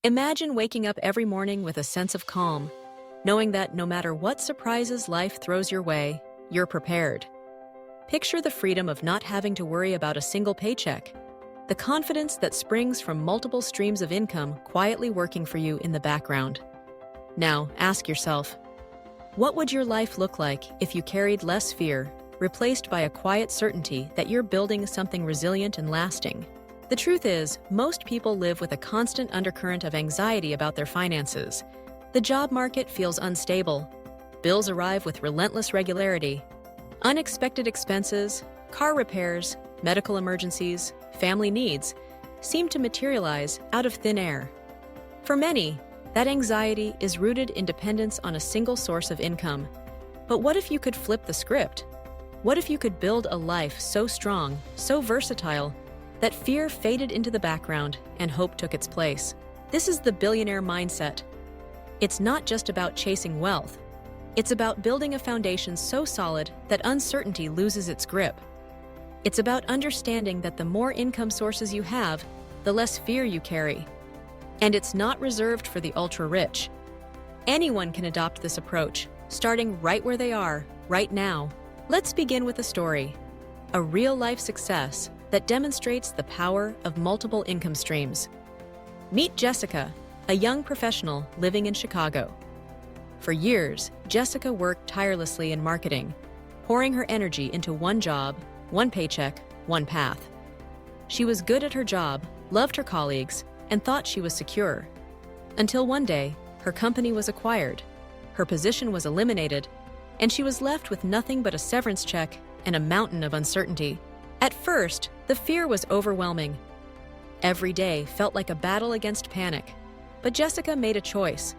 Imagine waking up every morning with a sense of calm, knowing that no matter what surprises life throws your way, you're prepared. Picture the freedom of not having to worry about a single paycheck, the confidence that springs from multiple streams of income quietly working for you in the background. Now, ask yourself, what would your life look like if you carried less fear, replaced by a quiet certainty that you're building something resilient and lasting? The truth is, most people live with a constant undercurrent of anxiety about their finances. The job market feels unstable. Bills arrive with relentless regularity. Unexpected expenses, car repairs, medical emergencies, family needs seem to materialize out of thin air. For many, that anxiety is rooted in dependence on a single source of income. But what if you could flip the script? What if you could build a life so strong, so versatile, that fear faded into the background and hope took its place? This is the billionaire mindset. It's not just about chasing wealth. It's about building a foundation so solid that uncertainty loses its grip. It's about understanding that the more income sources you have, the less fear you carry. And it's not reserved for the ultra-rich. Anyone can adopt this approach, starting right where they are, right now. Let's begin with a story, a real-life success that demonstrates the power of multiple income streams. Meet Jessica, a young professional living in Chicago. For years, Jessica worked tirelessly in marketing, pouring her energy into one job, one paycheck, one path. She was good at her job, loved her colleagues, and thought she was secure. Until one day, her company was acquired, her position was eliminated, and she was left with nothing but a severance check and a mountain of uncertainty. At first, the fear was overwhelming. Every day felt like a battle against panic. But Jessica made a choice,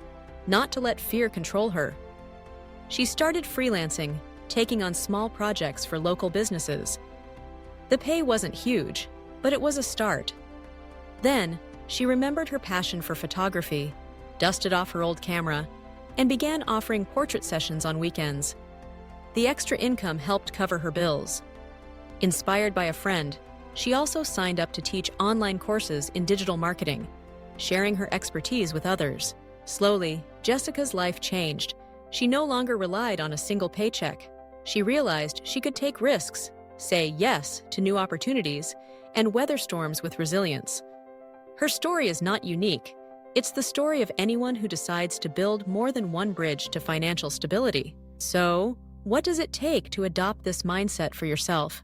not to let fear control her. She started freelancing, taking on small projects for local businesses. The pay wasn't huge, but it was a start. Then, she remembered her passion for photography, dusted off her old camera, and began offering portrait sessions on weekends. The extra income helped cover her bills. Inspired by a friend, she also signed up to teach online courses in digital marketing, sharing her expertise with others. Slowly, Jessica's life changed. She no longer relied on a single paycheck. She realized she could take risks, say yes to new opportunities, and weather storms with resilience. Her story is not unique. It's the story of anyone who decides to build more than one bridge to financial stability. So, what does it take to adopt this mindset for yourself?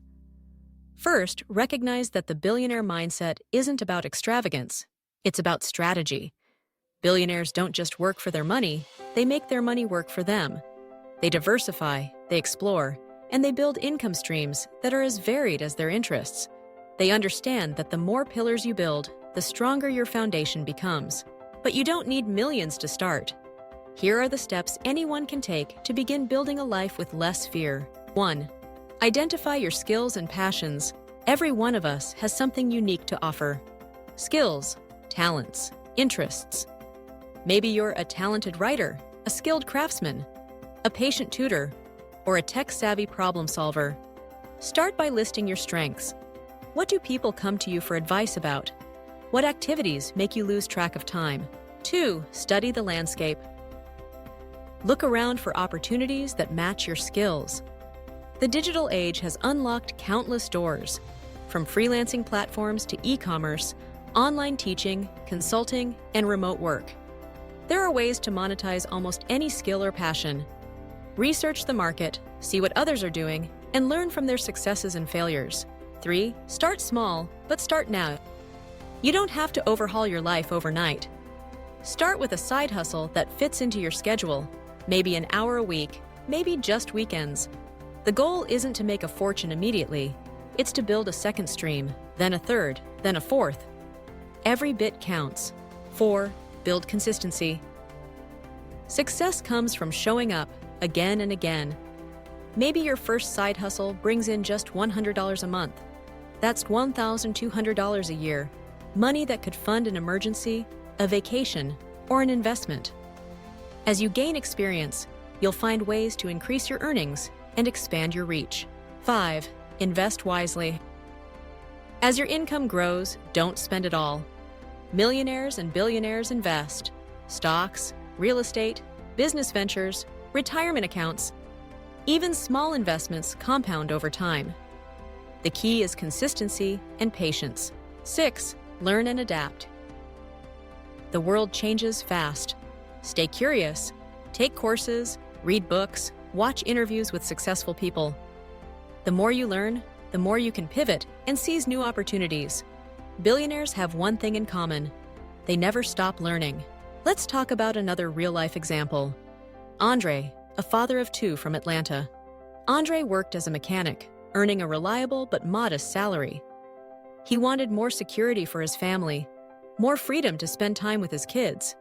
First, recognize that the billionaire mindset isn't about extravagance. It's about strategy. Billionaires don't just work for their money, they make their money work for them. They diversify, they explore, and they build income streams that are as varied as their interests. They understand that the more pillars you build, the stronger your foundation becomes. But you don't need millions to start. Here are the steps anyone can take to begin building a life with less fear. 1. Identify your skills and passions. Every one of us has something unique to offer. Skills, talents, interests. Maybe you're a talented writer, a skilled craftsman, a patient tutor, or a tech-savvy problem solver. Start by listing your strengths. What do people come to you for advice about? What activities make you lose track of time? 2. Study the landscape. Look around for opportunities that match your skills. The digital age has unlocked countless doors, from freelancing platforms to e-commerce, online teaching, consulting, and remote work. There are ways to monetize almost any skill or passion. Research the market, see what others are doing, and learn from their successes and failures. 3. Start small, but start now. You don't have to overhaul your life overnight. Start with a side hustle that fits into your schedule, maybe an hour a week, maybe just weekends. The goal isn't to make a fortune immediately. It's to build a second stream, then a third, then a fourth. Every bit counts. 4. Build consistency. Success comes from showing up again and again. Maybe your first side hustle brings in just $100 a month. That's $1,200 a year, money that could fund an emergency, a vacation, or an investment. As you gain experience, you'll find ways to increase your earnings and expand your reach. 5. Invest wisely. As your income grows, don't spend it all. Millionaires and billionaires invest. Stocks, real estate, business ventures, retirement accounts. Even small investments compound over time. The key is consistency and patience. 6. Learn and adapt. The world changes fast. Stay curious. Take courses, read books, watch interviews with successful people. The more you learn, the more you can pivot and seize new opportunities. Billionaires have one thing in common: they never stop learning. Let's talk about another real-life example. Andre, a father of 2 from Atlanta. Andre worked as a mechanic, earning a reliable but modest salary. He wanted more security for his family, more freedom to spend time with his kids.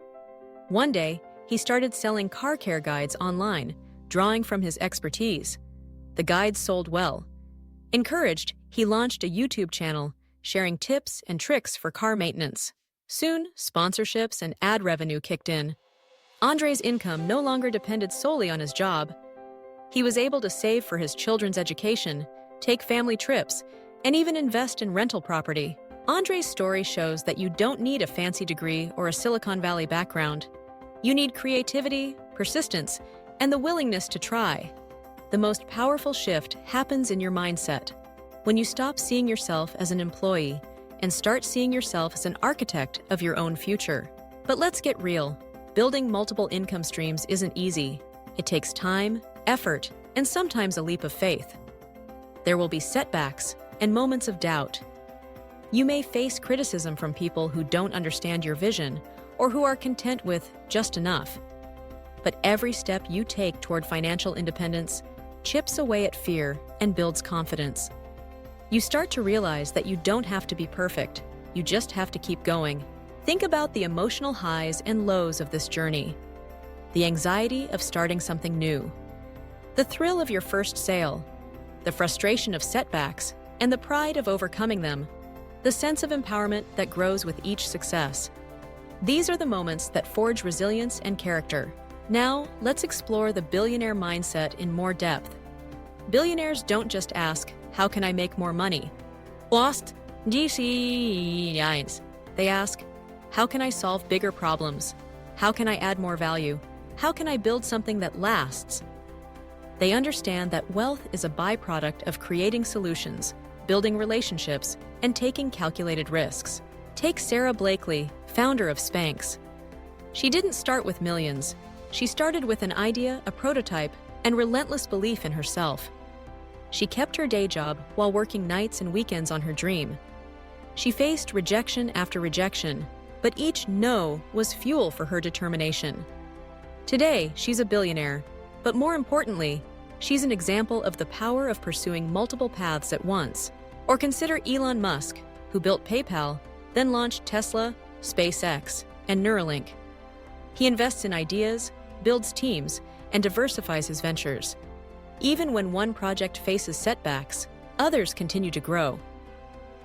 One day, he started selling car care guides online, drawing from his expertise. The guides sold well. Encouraged, he launched a YouTube channel, sharing tips and tricks for car maintenance. Soon, sponsorships and ad revenue kicked in. Andre's income no longer depended solely on his job. He was able to save for his children's education, take family trips, and even invest in rental property. Andre's story shows that you don't need a fancy degree or a Silicon Valley background. You need creativity, persistence, and the willingness to try. The most powerful shift happens in your mindset. When you stop seeing yourself as an employee and start seeing yourself as an architect of your own future. But let's get real. Building multiple income streams isn't easy. It takes time, effort, and sometimes a leap of faith. There will be setbacks and moments of doubt. You may face criticism from people who don't understand your vision or who are content with just enough. But every step you take toward financial independence chips away at fear and builds confidence. You start to realize that you don't have to be perfect. You just have to keep going. Think about the emotional highs and lows of this journey. The anxiety of starting something new. The thrill of your first sale. The frustration of setbacks and the pride of overcoming them. The sense of empowerment that grows with each success. These are the moments that forge resilience and character. Now, let's explore the billionaire mindset in more depth. Billionaires don't just ask, "How can I make more money?" Lost DC. They ask, "How can I solve bigger problems? How can I add more value? How can I build something that lasts?" They understand that wealth is a byproduct of creating solutions, building relationships, and taking calculated risks. Take Sarah Blakely, founder of Spanx. She didn't start with millions. She started with an idea, a prototype, and relentless belief in herself. She kept her day job while working nights and weekends on her dream. She faced rejection after rejection, but each no was fuel for her determination. Today, she's a billionaire, but more importantly, she's an example of the power of pursuing multiple paths at once. Or consider Elon Musk, who built PayPal, then launched Tesla, SpaceX, and Neuralink. He invests in ideas, builds teams, and diversifies his ventures. Even when one project faces setbacks, others continue to grow.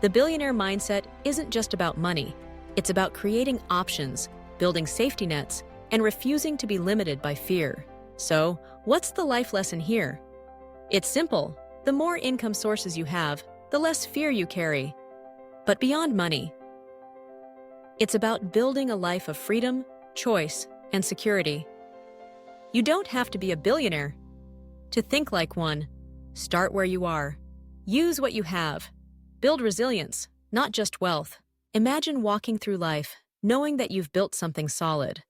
The billionaire mindset isn't just about money. It's about creating options, building safety nets, and refusing to be limited by fear. So, what's the life lesson here? It's simple. The more income sources you have, the less fear you carry. But beyond money, it's about building a life of freedom, choice, and security. You don't have to be a billionaire to think like one. Start where you are. Use what you have. Build resilience, not just wealth. Imagine walking through life knowing that you've built something solid.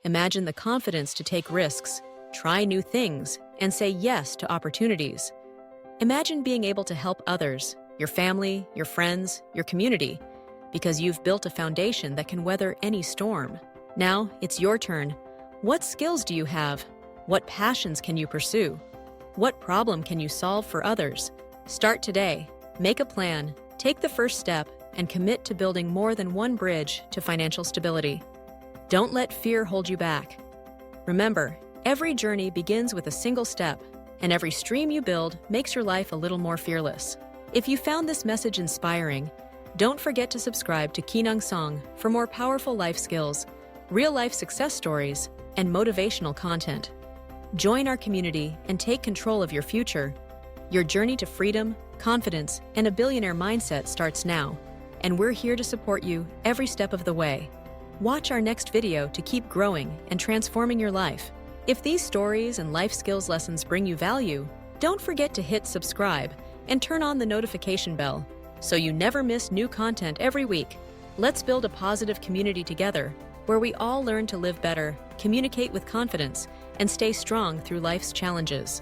Imagine the confidence to take risks, try new things, and say yes to opportunities. Imagine being able to help others, your family, your friends, your community, because you've built a foundation that can weather any storm. Now, it's your turn. What skills do you have? What passions can you pursue? What problem can you solve for others? Start today. Make a plan, take the first step, and commit to building more than one bridge to financial stability. Don't let fear hold you back. Remember, every journey begins with a single step, and every stream you build makes your life a little more fearless. If you found this message inspiring, don't forget to subscribe to Kinang Song for more powerful life skills, real-life success stories, and motivational content. Join our community and take control of your future. Your journey to freedom, confidence, and a billionaire mindset starts now. and we're here to support you every step of the way. Watch our next video to keep growing and transforming your life. If these stories and life skills lessons bring you value, don't forget to hit subscribe and turn on the notification bell so you never miss new content every week. Let's build a positive community together where we all learn to live better, communicate with confidence, and stay strong through life's challenges.